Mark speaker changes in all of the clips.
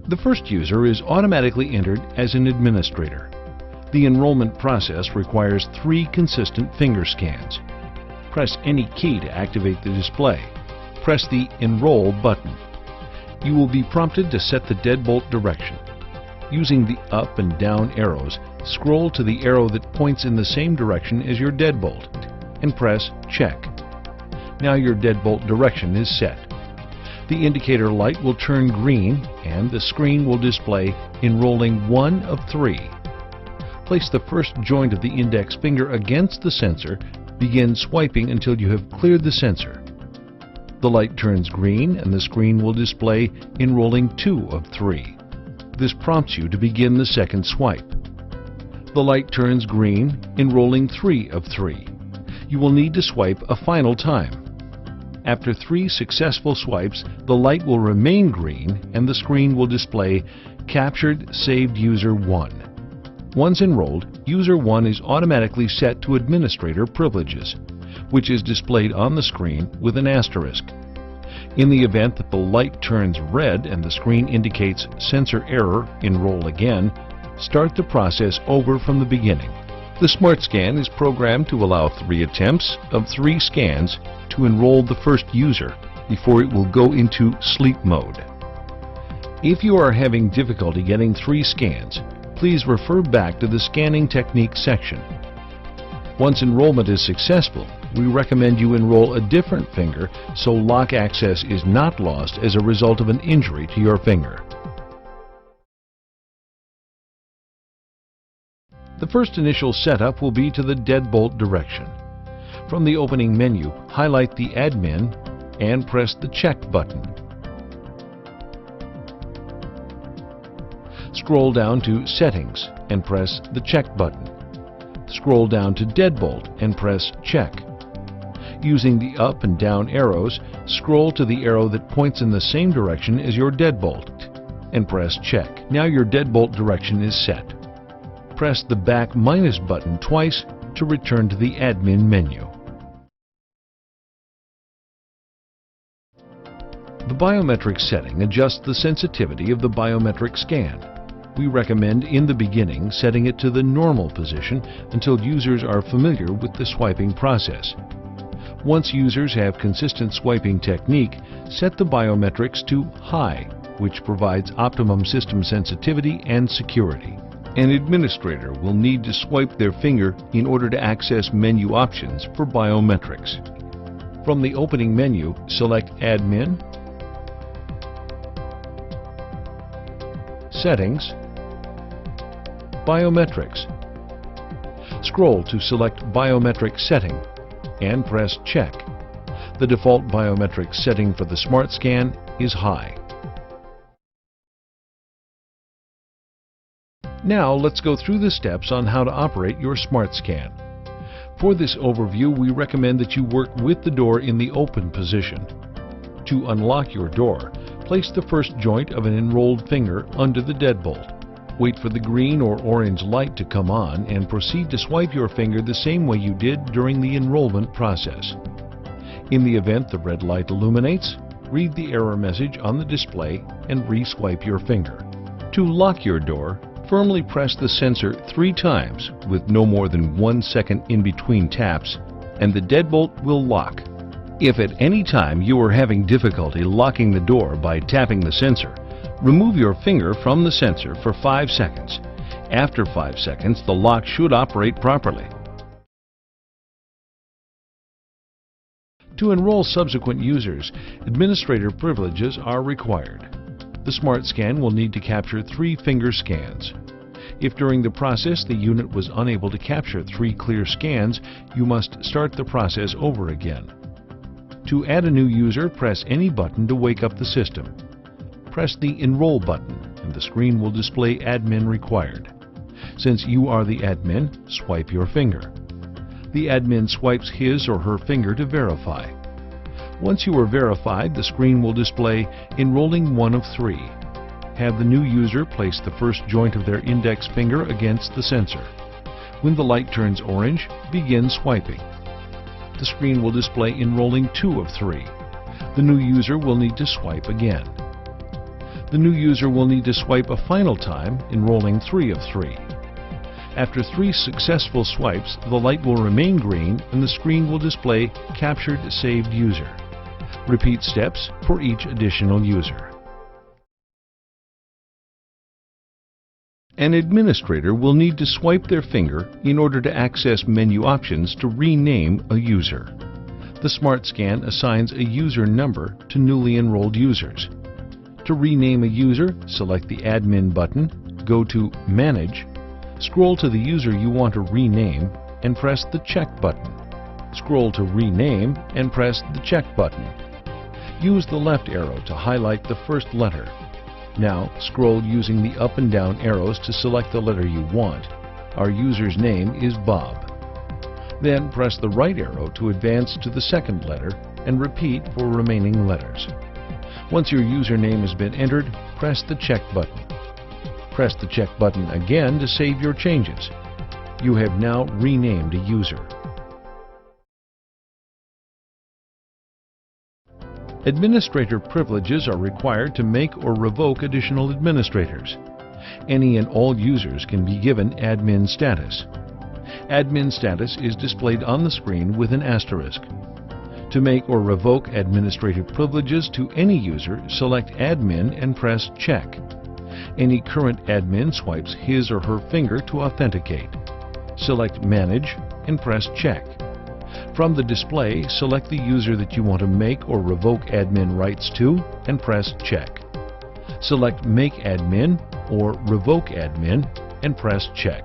Speaker 1: The first user is automatically entered as an administrator. The enrollment process requires 3 consistent finger scans. Press any key to activate the display. Press the Enroll button. You will be prompted to set the deadbolt direction. Using the up and down arrows, scroll to the arrow that points in the same direction as your deadbolt and press Check. Now your deadbolt direction is set. The indicator light will turn green and the screen will display Enrolling 1 of 3. Place the first joint of the index finger against the sensor. Begin swiping until you have cleared the sensor. The light turns green and the screen will display Enrolling 2 of 3. This prompts you to begin the second swipe. The light turns green, Enrolling 3 of 3. You will need to swipe a final time. After 3 successful swipes, the light will remain green and the screen will display Captured Saved User 1. Once enrolled, User 1 is automatically set to Administrator Privileges, which is displayed on the screen with an asterisk. In the event that the light turns red and the screen indicates Sensor Error, Enroll Again, start the process over from the beginning. The SmartScan is programmed to allow 3 attempts of 3 scans to enroll the first user before it will go into sleep mode. If you are having difficulty getting 3 scans, please refer back to the Scanning Techniques section. Once enrollment is successful, we recommend you enroll a different finger so lock access is not lost as a result of an injury to your finger. The first initial setup will be to the deadbolt direction. From the opening menu, highlight the Admin and press the Check button. Scroll down to Settings and press the Check button. Scroll down to Deadbolt and press Check. Using the up and down arrows, scroll to the arrow that points in the same direction as your deadbolt and press Check. Now your deadbolt direction is set. Press the back minus button twice to return to the Admin menu. The Biometric setting adjusts the sensitivity of the biometric scan. We recommend in the beginning setting it to the normal position until users are familiar with the swiping process. Once users have consistent swiping technique, set the biometrics to High, which provides optimum system sensitivity and security. An administrator will need to swipe their finger in order to access menu options for biometrics. From the opening menu, select Admin, Settings, Biometrics. Scroll to select Biometric Setting and press Check. The default biometric setting for the SmartScan is High. Now let's go through the steps on how to operate your SmartScan. For this overview, we recommend that you work with the door in the open position. To unlock your door, place the first joint of an enrolled finger under the deadbolt. Wait for the green or orange light to come on and proceed to swipe your finger the same way you did during the enrollment process. In the event the red light illuminates, read the error message on the display and re-swipe your finger. To lock your door, firmly press the sensor 3 times with no more than 1 second in between taps, and the deadbolt will lock. If at any time you are having difficulty locking the door by tapping the sensor, remove your finger from the sensor for 5 seconds. After 5 seconds, the lock should operate properly. To enroll subsequent users, administrator privileges are required. The SmartScan will need to capture 3 finger scans. If during the process the unit was unable to capture 3 clear scans, you must start the process over again. To add a new user, press any button to wake up the system. Press the Enroll button and the screen will display Admin Required. Since you are the admin, swipe your finger. The admin swipes his or her finger to verify. Once you are verified, the screen will display Enrolling 1 of 3. Have the new user place the first joint of their index finger against the sensor. When the light turns orange, begin swiping. The screen will display Enrolling 2 of 3. The new user will need to swipe again. The new user will need to swipe a final time, enrolling 3 of 3. After 3 successful swipes, the light will remain green and the screen will display Captured Saved User. Repeat steps for each additional user. An administrator will need to swipe their finger in order to access menu options to rename a user. The SmartScan assigns a user number to newly enrolled users. To rename a user, select the Admin button, go to Manage, scroll to the user you want to rename and press the Check button. Scroll to Rename and press the Check button. Use the left arrow to highlight the first letter. Now scroll using the up and down arrows to select the letter you want. Our user's name is Bob. Then press the right arrow to advance to the second letter and repeat for remaining letters. Once your username has been entered, press the Check button. Press the Check button again to save your changes. You have now renamed a user. Administrator privileges are required to make or revoke additional administrators. Any and all users can be given admin status. Admin status is displayed on the screen with an asterisk. To make or revoke administrative privileges to any user, select Admin and press Check. Any current admin swipes his or her finger to authenticate. Select Manage and press Check. From the display, select the user that you want to make or revoke admin rights to and press Check. Select Make Admin or Revoke Admin and press Check.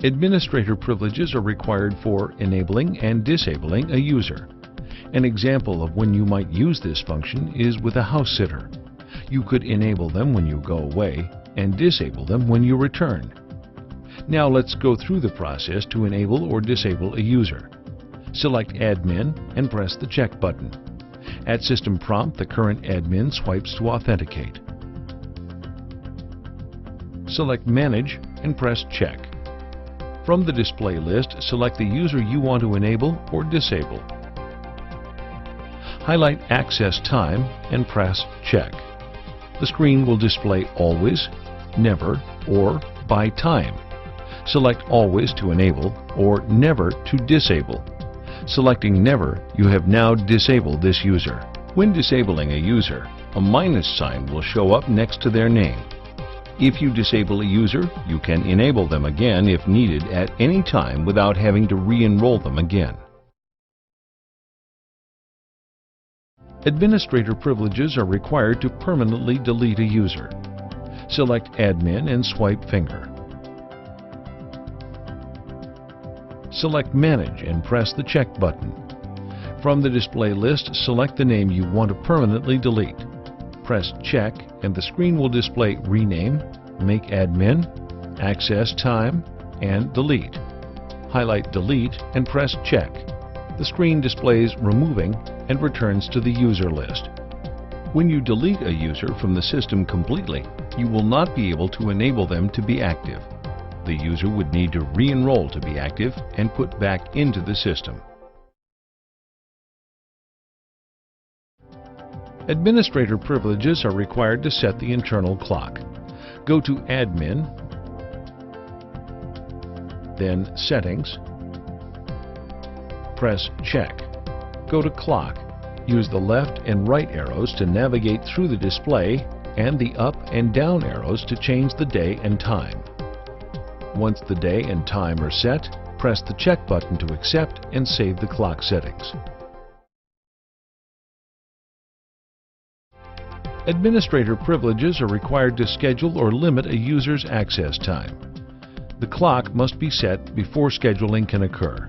Speaker 1: Administrator privileges are required for enabling and disabling a user. An example of when you might use this function is with a house sitter. You could enable them when you go away and disable them when you return. Now let's go through the process to enable or disable a user. Select Admin and press the Check button. At System Prompt, the current admin swipes to authenticate. Select Manage and press Check. From the display list, select the user you want to enable or disable. Highlight Access Time and press Check. The screen will display Always, Never, or By Time. Select Always to enable or Never to disable. Selecting Never, you have now disabled this user. When disabling a user, a minus sign will show up next to their name. If you disable a user, you can enable them again if needed at any time without having to re-enroll them again. Administrator privileges are required to permanently delete a user. Select Admin and swipe finger. Select Manage and press the Check button. From the display list, select the name you want to permanently delete. Press Check and the screen will display Rename, Make Admin, Access Time, and Delete. Highlight Delete and press Check. The screen displays Removing and returns to the user list. When you delete a user from the system completely, you will not be able to enable them to be active. The user would need to re-enroll to be active and put back into the system. Administrator privileges are required to set the internal clock. Go to Admin, then Settings, press Check. Go to Clock. Use the left and right arrows to navigate through the display and the up and down arrows to change the day and time. Once the day and time are set, press the Check button to accept and save the clock settings. Administrator privileges are required to schedule or limit a user's access time. The clock must be set before scheduling can occur.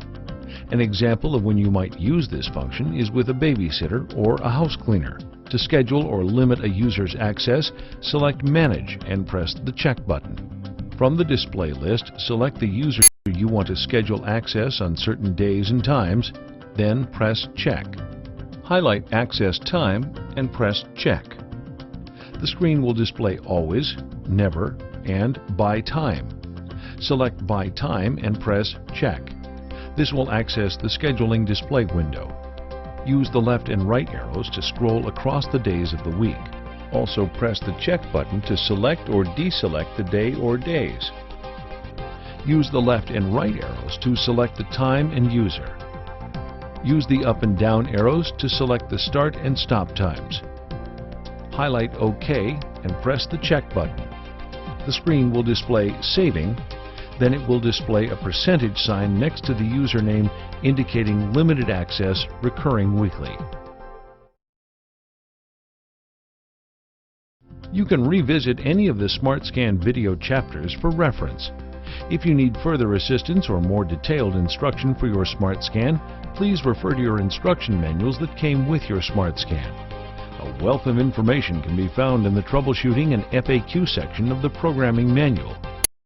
Speaker 1: An example of when you might use this function is with a babysitter or a house cleaner. To schedule or limit a user's access, select Manage and press the Check button. From the display list, select the user you want to schedule access on certain days and times, then press Check. Highlight Access Time and press Check. The screen will display Always, Never, and By Time. Select By Time and press Check. This will access the scheduling display window. Use the left and right arrows to scroll across the days of the week. Also press the check button to select or deselect the day or days. Use the left and right arrows to select the time and user. Use the up and down arrows to select the start and stop times. Highlight OK and press the check button. The screen will display Saving, then it will display a percentage sign next to the username indicating limited access recurring weekly. You can revisit any of the SmartScan video chapters for reference. If you need further assistance or more detailed instruction for your SmartScan, please refer to your instruction manuals that came with your SmartScan. A wealth of information can be found in the Troubleshooting and FAQ section of the programming manual.